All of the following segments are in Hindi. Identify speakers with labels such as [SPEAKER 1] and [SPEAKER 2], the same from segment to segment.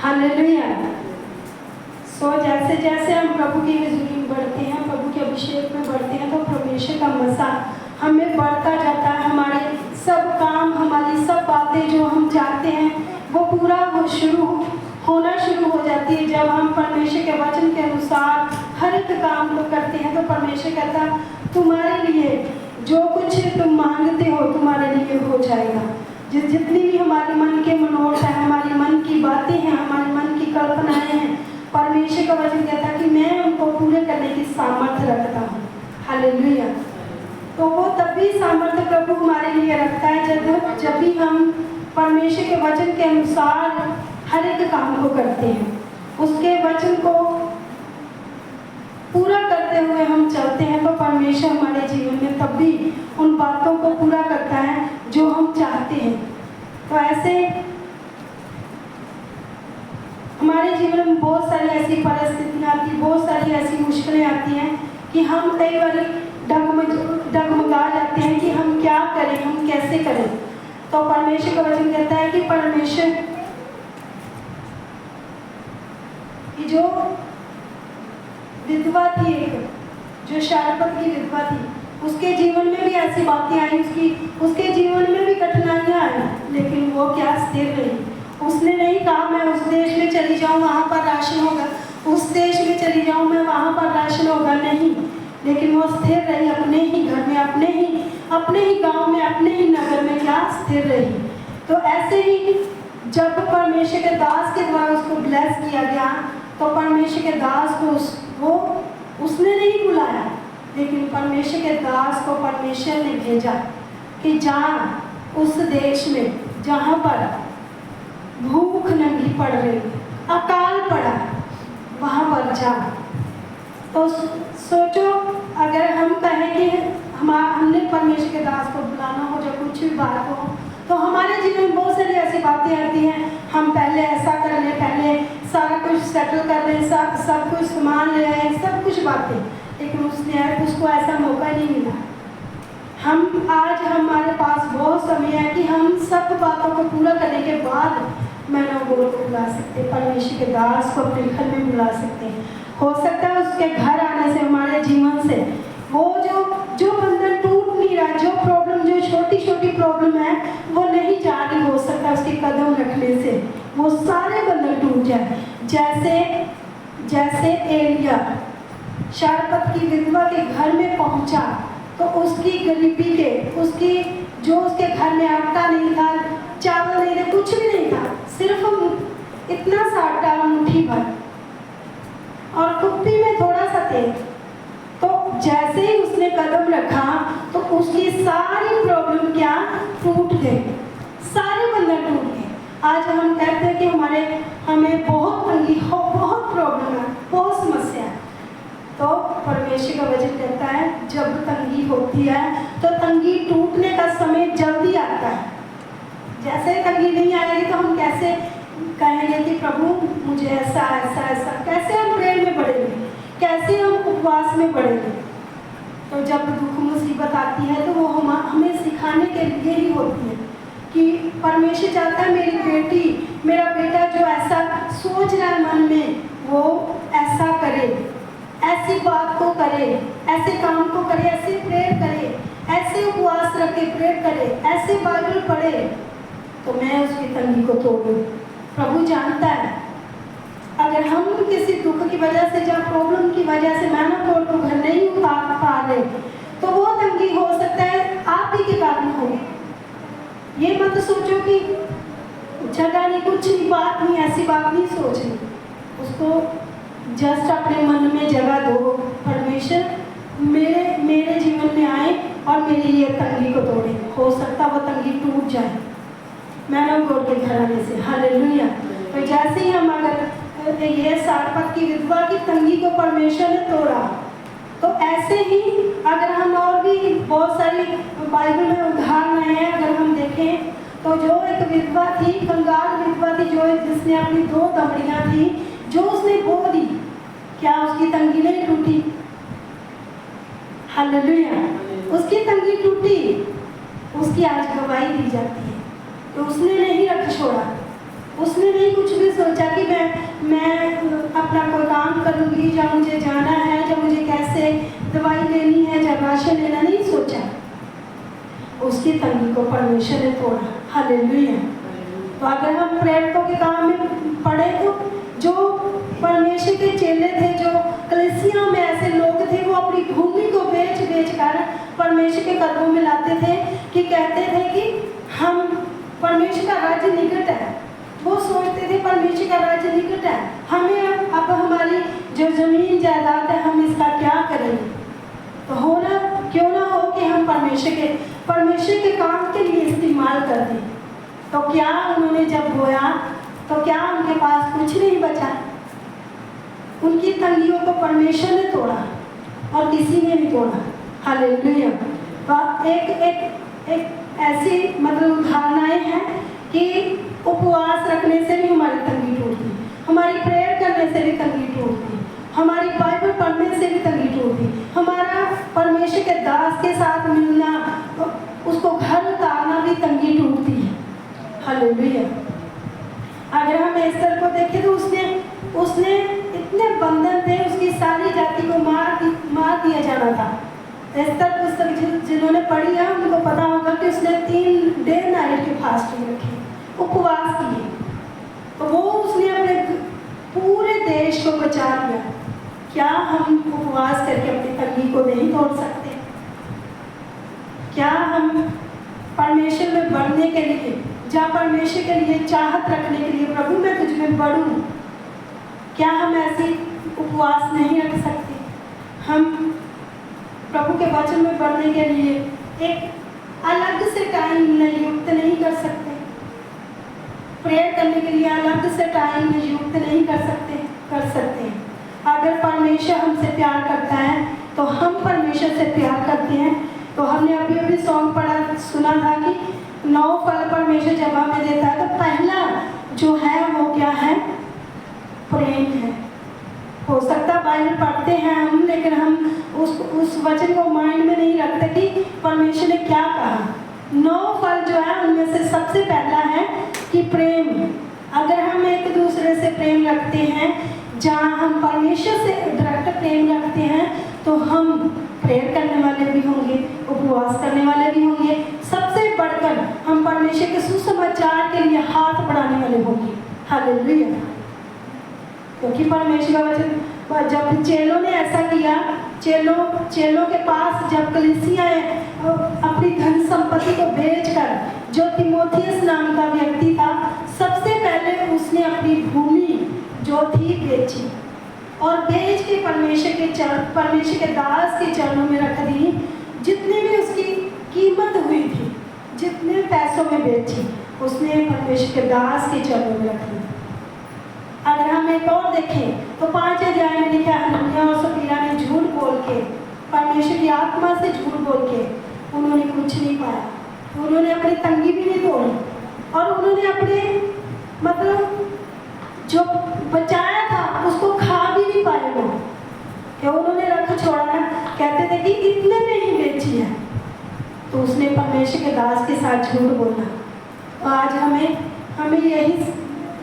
[SPEAKER 1] हालेलुया। जैसे जैसे हम प्रभु की हुजूरी में बढ़ते हैं, प्रभु के अभिषेक में बढ़ते हैं, तो परमेश्वर का मसा हमें बढ़ता जाता है। हमारे सब काम, हमारी सब बातें जो हम चाहते हैं वो पूरा होना शुरू हो जाती है। जब हम परमेश्वर के वचन के अनुसार हर एक काम को करते हैं, तो परमेश्वर कहता तुम्हारे लिए जो कुछ तुम मांगते हो तुम्हारे लिए हो जाएगा। जितनी भी हमारे मन के मनोरथ है, हमारी मन की बातें हैं, हमारे मन की कल्पनाएं हैं, परमेश्वर का वचन कहता है कि मैं उनको पूरे करने की सामर्थ्य रखता हूँ। हालेलुया। तो वो तब भी सामर्थ्य प्रभु हमारे लिए रखता है जब भी हम परमेश्वर के वचन के अनुसार हर एक काम को करते हैं, उसके वचन को पूरा करते हुए हम चलते हैं, तो परमेश्वर हमारे जीवन में तब भी उन बातों को पूरा करता है जो हम चाहते हैं। तो ऐसे हमारे जीवन में बहुत सारी ऐसी परिस्थितियाँ आती, बहुत सारी ऐसी मुश्किलें आती हैं कि हम कई बार डगमगा जाते हैं कि हम क्या करें, हम कैसे करें। तो परमेश्वर का वचन कहता है कि परमेश्वर की जो विधवा थी, एक जो शारपत की विधवा थी, उसके जीवन में भी ऐसी बातें आई, उसके जीवन में भी कठिनाइयाँ आई, लेकिन वो क्या स्थिर रही। उसने नहीं कहा मैं उस देश में चली जाऊँ वहाँ पर राशन होगा, उस देश में चली जाऊँ मैं वहाँ पर राशन होगा, नहीं, लेकिन वो स्थिर रही अपने ही घर में, अपने ही गांव में, अपने ही नगर में क्या स्थिर रही। तो ऐसे ही जब परमेश्वर के दास के द्वारा उसको ब्लेस किया गया, तो परमेश्वर के दास को उसने नहीं बुलाया, लेकिन परमेश्वर के दास को परमेश्वर ने भेजा कि जा उस देश में जहाँ पर भूख नंगी पड़ रही, अकाल पड़ा, वहाँ पर जा। तो सोचो अगर हम कहें कि हमने परमेश्वर के दास को बुलाना हो, जब कुछ भी बात हो, तो हमारे जीवन में बहुत सारी ऐसी बातें आती हैं। हम पहले ऐसा कर लें, पहले सारा कुछ सेटल कर लें, सब कुछ सामान ले आए, सब कुछ बातें, लेकिन उसको ऐसा मौका नहीं मिला। आज हमारे पास बहुत समय है कि हम सब बातों को पूरा करने के बाद मैंने को बुला सकते, परमेश्वर के दास को अपने घर में बुला सकते हैं। हो सकता है उसके घर आने से, हमारे जीवन से वो जो बंधन टूट नहीं रहा, जो प्रॉब्लम, जो छोटी छोटी प्रॉब्लम है वो नहीं जा रही, हो सकता है उसके कदम रखने से वो सारे बंधन टूट जाए। जैसे एलिया शारपत की विधवा के घर में पहुंचा, तो उसकी गरीबी के उसके घर में आटा नहीं था, चावल नहीं थे, कुछ भी नहीं था, सिर्फ इतना सा आटा, मुट्ठी भर, और कुप्पी में थोड़ा सा तेल। तो जैसे ही उसने कदम रखा तो उसकी सारी प्रॉब्लम क्या टूट गई, सारे बंधन टूट गए। आज हम कहते हैं कि हमें बहुत तंगी हो, बहुत प्रॉब्लम है, बहुत समस्या है, तो परमेश्वर का वचन कहता है जब तंगी होती है तो तंगी टूटने का समय जल्दी आता है। जैसे तंगी नहीं आएगी तो हम कैसे कहेंगे कि प्रभु मुझे ऐसा ऐसा ऐसा, कैसे हम प्रेम में बढ़ेंगे, कैसे हम उपवास में बढ़ेंगे। तो जब दुख मुसीबत आती है तो वो हमें सिखाने के लिए ही होती है कि परमेश्वर चाहता है मेरी बेटी, मेरा बेटा जो ऐसा सोच रहा है मन में, वो ऐसा करे, ऐसी बात को करे, ऐसे काम को करे, ऐसे प्रेयर करे, ऐसे उपवास रखे प्रेयर करे, ऐसे बाइबल पढ़े, तो मैं उसकी तंगी को तोड़ूं। प्रभु जानता है अगर हम किसी दुख की वजह से, या प्रॉब्लम की वजह से मेहनत को घर नहीं उतार पा रहे, तो वो तंगी हो सकता है आप ही के कारण हो। ये मत सोचो कि जगह नहीं, कुछ नहीं, बात नहीं, ऐसी बात नहीं सोचनी, उसको जस्ट अपने मन में जगह दो, परमेश्वर मेरे जीवन में आए और मेरी ये तंगी को तोड़े। हो सकता वो तंगी टूट जाए मैनव गॉड के घराने से। हालेलुया। तो जैसे ही हम अगर ये शारपत की विधवा की तंगी को परमेश्वर ने तोड़ा, तो ऐसे ही अगर हम और भी बहुत सारी बाइबल में उदाहरण हैं, अगर हम देखें तो जो एक विधवा थी, कंगाल विधवा थी, जिसने अपनी 2 दमड़ियाँ थी, जो उसने बो दी, क्या उसकी तंगी नहीं टूटी? हालेलुया। उसकी तंगी टूटी, उसकी आज गवाही दी जाती है तो उसने नहीं रख छोड़ा, उसने नहीं कुछ भी सोचा कि मैं अपना कोई काम करूँगी, या मुझे जाना है, या मुझे कैसे दवाई लेनी है, या राशन लेना, नहीं सोचा। उसकी तंगी को परमेश्वर ने तोड़ा। हालेलुया। तो अगर हम प्रेरितों के काम में पढ़े तो जो परमेश्वर के चेले थे, जो कलीसिया में ऐसे लोग थे, वो अपनी भूमि को बेच कर परमेश्वर के कदमों में लाते थे, कि कहते थे कि हम परमेश्वर का राज्य निकट है। वो सोचते थे परमेश्वर का राज्य निकट है, हमें अब हमारी जो जमीन जायदाद है हम इसका क्या करेंगे। तो होना क्यों ना हो कि हम परमेश्वर के काम के लिए इस्तेमाल कर दें। तो क्या उन्होंने जब बोया तो क्या उनके पास कुछ नहीं बचा। उनकी तंगियों को परमेश्वर ने तोड़ा और किसी ने नहीं तोड़ा। हालेलुया। तो एक ऐसी मतलब उदाहरणाएं हैं कि उपवास रखने से भी हमारी तंगी टूटती, हमारी प्रेयर करने से भी तंगी टूटती, हमारी बाइबल पढ़ने से भी तंगी टूटती, हमारा परमेश्वर के दास के साथ मिलना, उसको घर उतारना भी तंगी टूटती है। हालेलुया। अगर हम एस्तर को देखें तो उसने इतने बंधन थे, उसकी सारी जाति को मार दिया जाना था। एस्तर पुस्तक जिन्होंने पढ़ी है उनको पता होगा कि उसने 3 डे नाइट की फास्टिंग रखी, उपवास किए, तो वो उसने अपने पूरे देश को बचा लिया। क्या हम उपवास करके अपनी तंगी को नहीं तोड़ सकते? क्या हम परमेश्वर में बढ़ने के लिए, जहाँ परमेश्वर के लिए चाहत रखने के लिए, प्रभु मैं तुझ में बढ़ूं, क्या हम ऐसी उपवास नहीं रख सकते? हम प्रभु के वचन में बढ़ने के लिए एक अलग से टाइम नियुक्त नहीं कर सकते? प्रेयर करने के लिए अलग से टाइम नियुक्त नहीं कर सकते हैं। अगर परमेश्वर हमसे प्यार करता है तो हम परमेश्वर से प्यार करते हैं। तो हमने अभी सॉन्ग सुना था कि 9 फल परमेश्वर जब हमें देता है, तो पहला जो है वो क्या है? प्रेम है। हो सकता है बाइबल पढ़ते हैं हम, लेकिन हम उस वचन को माइंड में नहीं रखते कि परमेश्वर ने क्या कहा। 9 फल जो है उनमें से सबसे पहला है कि प्रेम। अगर हम एक दूसरे से प्रेम रखते हैं, जहाँ हम परमेश्वर से डायरेक्ट प्रेम रखते हैं, तो हम प्रेयर करने वाले भी होंगे, उपवास करने वाले भी होंगे, सबसे बढ़कर हम परमेश्वर के सुसमाचार के लिए हाथ बढ़ाने वाले होंगे। हालेलुया। क्योंकि परमेश्वर का वचन, जब चेलों ने ऐसा किया, चेलों के पास जब कलीसियाएं अपनी धन संपत्ति को बेचकर, जो तीमुथियुस नाम का व्यक्ति था, सबसे पहले उसने अपनी भूमि जो थी बेची, और बेच के परमेश्वर के दास के चरणों में रख दी। जितनी भी उसकी कीमत हुई थी, जितने पैसों में बेची, उसने परमेश्वर के दास के चरणों में रख दी। अगर हम एक और देखें तो 5 अध्याय में लिखा है, हनन्याह और सफीरा ने झूठ बोल के, परमेश्वर की आत्मा से झूठ बोल के, उन्होंने कुछ नहीं पाया। उन्होंने अपनी तंगी भी नहीं तोड़ी, और उन्होंने अपने मतलब जो बचाया था उसको खा भी नहीं पाए वो, कि उन्होंने रख छोड़ा ना। कहते थे कि इतने में ही बेची है, तो उसने परमेश्वर के दास के साथ झूठ बोला। तो आज हमें यही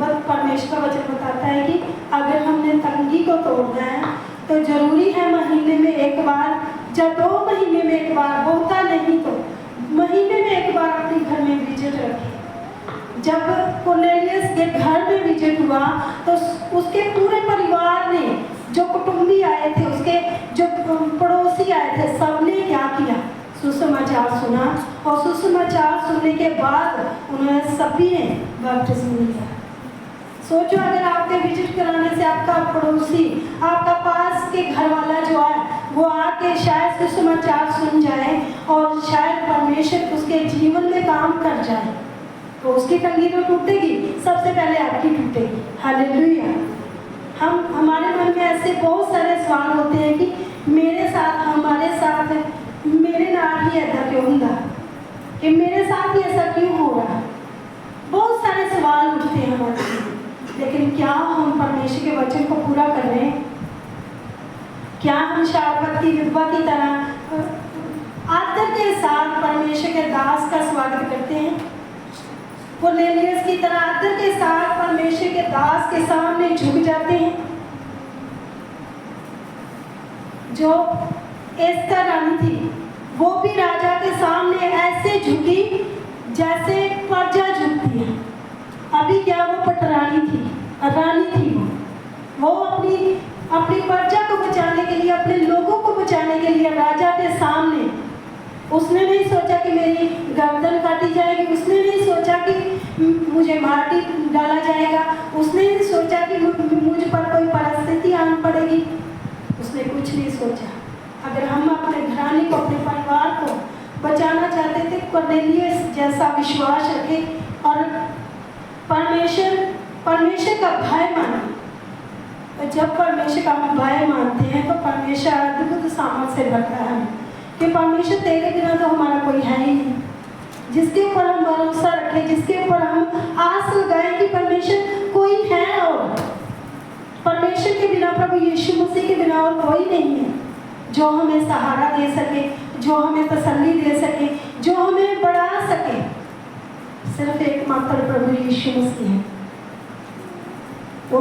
[SPEAKER 1] परमेश्वर का वचन बताता है कि अगर हमने तंगी को तोड़ना है तो जरूरी है महीने में एक बार, या 2 महीने में एक बार, होता नहीं तो महीने में एक बार अपने घर में विजिट रखें। जब कोर्नेलियस के घर में विजिट हुआ तो उसके पूरे परिवार ने, जो कुटुंबी आए थे, उसके जो पड़ोसी आए थे, सबने क्या किया? सुसमाचार सुना, और सुसमाचार सुनने के बाद उन्होंने सभी ने बपतिस्मा लिया। सोचो, अगर आपके विजिट कराने से आपका पड़ोसी, आपका पास के घर वाला जो है, वो आके शायद सुसमाचार सुन जाए और शायद परमेश्वर उसके जीवन में काम कर जाए, तो उसकी तंगी तो टूटेगी, सबसे पहले आपकी टूटेगी। हालेलुया। हमारे मन में ऐसे बहुत सारे सवाल होते हैं कि मेरे साथ, हमारे साथ, मेरे नाल ही ऐसा क्यों होता, कि मेरे साथ ही ऐसा क्यों हो रहा। बहुत सारे सवाल उठते हैं हमारे लिए। लेकिन क्या हम परमेश्वर के वचन को पूरा कर रहे हैं? क्या हम शारपत की विधवा की तरह आदर के साथ परमेश्वर के दास का स्वागत करते हैं? कुरनेलियुस की तरह आदर के साथ परमेश्वर के दास के सामने झुक जाते हैं। जो एस्तर रानी थी वो भी राजा के सामने ऐसे झुकी जैसे प्रजा झुकती है। अभी क्या वो पटरानी थी, रानी थी। वो अपनी प्रजा को बचाने के लिए, अपने लोगों को बचाने के लिए राजा के सामने, उसने नहीं सोचा कि मेरी गर्दन काटी जाएगी, उसने नहीं सोचा कि मुझे मार डाला जाएगा, उसने नहीं सोचा कि मुझ पर कोई परिस्थिति आन पड़ेगी, उसने कुछ नहीं सोचा। अगर हम अपने घराने को, अपने परिवार को बचाना चाहते थे, कुरनेलियुस जैसा विश्वास रखें और परमेश्वर का भय माने। तो जब परमेश्वर का हम भय मानते हैं तो परमेश्वर अद्भुत सामर्थ से भरता है कि परमेश्वर तेरे बिना तो हमारा कोई है ही नहीं। जिसके ऊपर हम भरोसा रखें, जिसके ऊपर हम आस लगाएं कि परमेश्वर कोई है, और परमेश्वर के बिना, प्रभु यीशु मसीह के बिना और कोई नहीं है जो हमें सहारा दे सके, जो हमें तसल्ली दे सके, जो हमें बढ़ा सके। सिर्फ एकमात्र प्रभु यीशु मसीह है। वो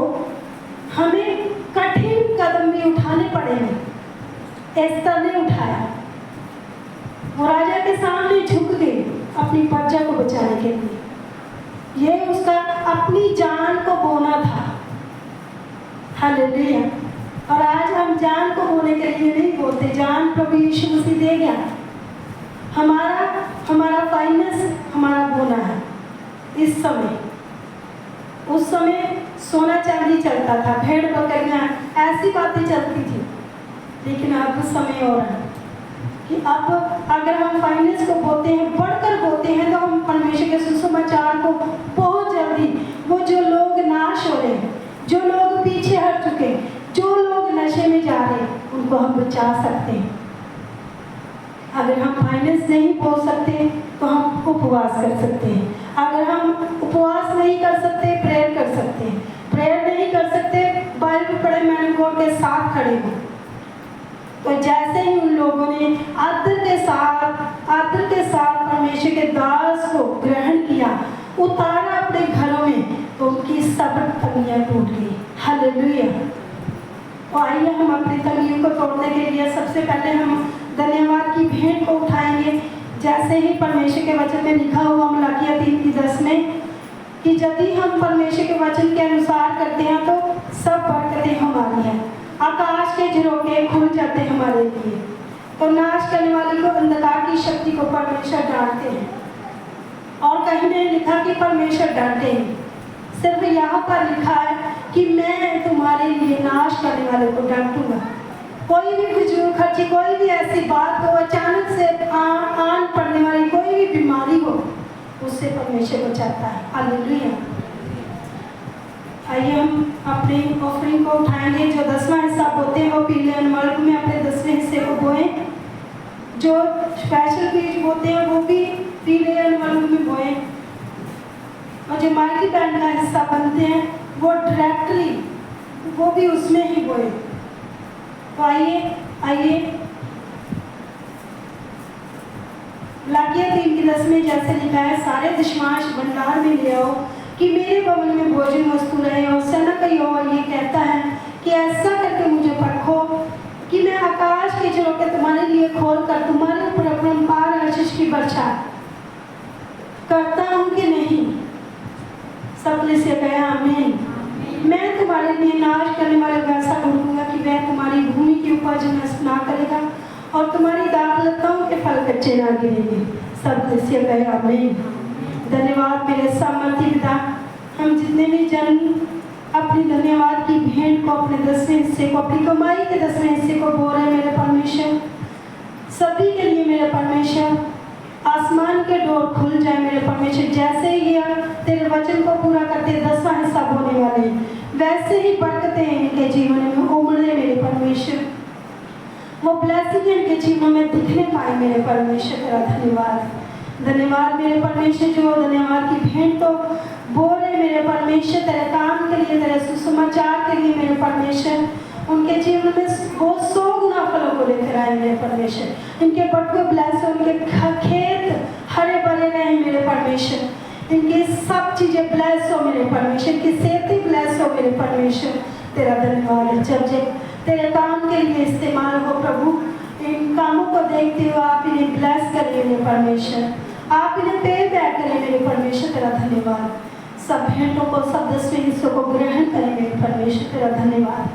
[SPEAKER 1] हमें कठिन कदम भी उठाने पड़ेंगे। एस्तर ने उठाया, वो राजा के सामने झुक गई अपनी प्रजा को बचाने के लिए। ये उसका अपनी जान को बोना था। हालेलुया। और आज हम जान को बोने के लिए नहीं बोलते, जान प्रभु यीशु मसीह दे गया। हमारा फाइनेंस हमारा बोना है इस समय। उस समय सोना चांदी चलता था, भेड़ बकरियां, ऐसी बातें चलती थी। लेकिन अब समय और है कि अब अगर हम फाइनेंस को बोते हैं, बढ़कर बोते हैं, तो हम परमेश्वर के सुसमाचार को बहुत जल्दी, वो जो लोग नाश हो रहे हैं, जो लोग पीछे हट चुके, जो लोग नशे में जा रहे हैं, उनको हम बचा सकते हैं। अगर हम फाइनेंस नहीं बोल सकते तो हम उपवास कर सकते हैं। अगर हम उपवास नहीं कर सकते, प्रेयर कर सकते हैं। प्रेयर नहीं कर सकते, बाइबल पढ़े, मैन गॉड के साथ खड़े हो। तो जैसे ही उन लोगों ने आदर के साथ परमेश्वर के दास को ग्रहण किया, उतारा अपने घरों में, तो उनकी सब तंगियां टूट गई। हालेलुया। तो आइए हम अपनी तंगियों को तोड़ने के लिए सबसे पहले हम धन्यवाद की भेंट को उठाएंगे। जैसे ही परमेश्वर के वचन में लिखा हुआ मलाकिया 3:10 में कि यदि हम परमेश्वर के वचन के अनुसार करते हैं तो सब बरकतें हमारी हैं, आकाश के झरोखे खुल जाते हमारे लिए। तो नाश करने वाली को, अंधकार की शक्ति को परमेश्वर डांटते हैं। और कहीं नहीं लिखा कि परमेश्वर डांटेंगे, सिर्फ यहाँ पर लिखा है कि मैं तुम्हारे लिए नाश करने वाले को डांटूंगा। कोई भी फिजूल खर्ची, कोई भी ऐसी बात हो, अचानक से आन पड़ने वाली कोई भी बीमारी हो, उससे परमेश्वर बचाता है। हालेलुया। आइए हम अपने ऑफरिंग को उठाएंगे। जो 10वां हिस्सा बोते हैं वो पीले अनमोल में अपने 10वें हिस्से को बोएं। जो स्पेशल बीज बोते हैं वो भी पीले अनमोल में बोएं। और जो माइटी बैंड का हिस्सा बनते हैं वो डायरेक्टली वो भी उसमें ही बोए। तो आइए मलाकिया 3:10 में जैसे लिखा है, सारे दशमांश भंडार में ले आओ कि मेरे भवन में भोजन वस्तु रहे। और सेना का यहोवा ये कहता है कि ऐसा करके मुझे परखो कि मैं आकाश के झरोखे तुम्हारे लिए खोल कर तुम्हारे ऊपर अपरंपार आशीष की वर्षा करता हूँ कि नहीं। सबने से कहा आमीन। मैं तुम्हारे लिए नाश करने वाले को ऐसा करूँगा कि वह तुम्हारी भूमि की उपज नष्ट ना करेगा और तुम्हारी दाखलताओं के फल कच्चे ना गिरेंगे। सबने से कहा आमीन। धन्यवाद मेरे सामर्थी पिता। हम जितने भी जन अपनी धन्यवाद की भेंट को, अपने 10वें हिस्से को, अपनी कमाई के 10वें हिस्से को बोल रहे मेरे परमेश्वर, सभी के लिए मेरे परमेश्वर आसमान के डोर खुल जाए मेरे परमेश्वर। जैसे ही तेरे वचन को पूरा करते 10वां हिस्सा बोलने वाले, वैसे ही बरकतें इनके जीवन में उमड़े मेरे परमेश्वर। वो ब्लेसिंग इनके जीवन में दिखने पाए मेरे परमेश्वर। तेरा धन्यवाद मेरे परमेश्वर। जो धन्यवाद की भेंट तो बोल रहे मेरे परमेश्वर, तेरे काम के लिए, तेरे सुसमाचार के लिए मेरे परमेश्वर, उनके जीवन में वो 100 गुना फलों को लेकर आए मेरे परमेश्वर। इनके बटुए ब्लेस हो, उनके खेत हरे भरे रहे मेरे परमेश्वर। इनकी सब चीज़ें ब्लेस हो मेरे परमेश्वर, इनकी सेहतें ब्लेस हो मेरे परमेश्वर। तेरा धन्यवाद है। जब तेरे काम के लिए इस्तेमाल हो प्रभु, इन कामों को देखते हुए आप इन्हें ब्लेस करें मेरे परमेश्वर, आप इन्हें पे बैक करें मेरे परमेश्वर। तेरा धन्यवाद। सब भेंटों को, सब 10वें हिस्सों को ग्रहण करें मेरे परमेश्वर। तेरा धन्यवाद,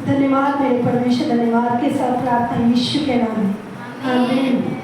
[SPEAKER 1] धन्यवाद मेरे परमेश्वर, धन्यवाद के साथ प्रार्थना यीशु के नाम में, आमीन।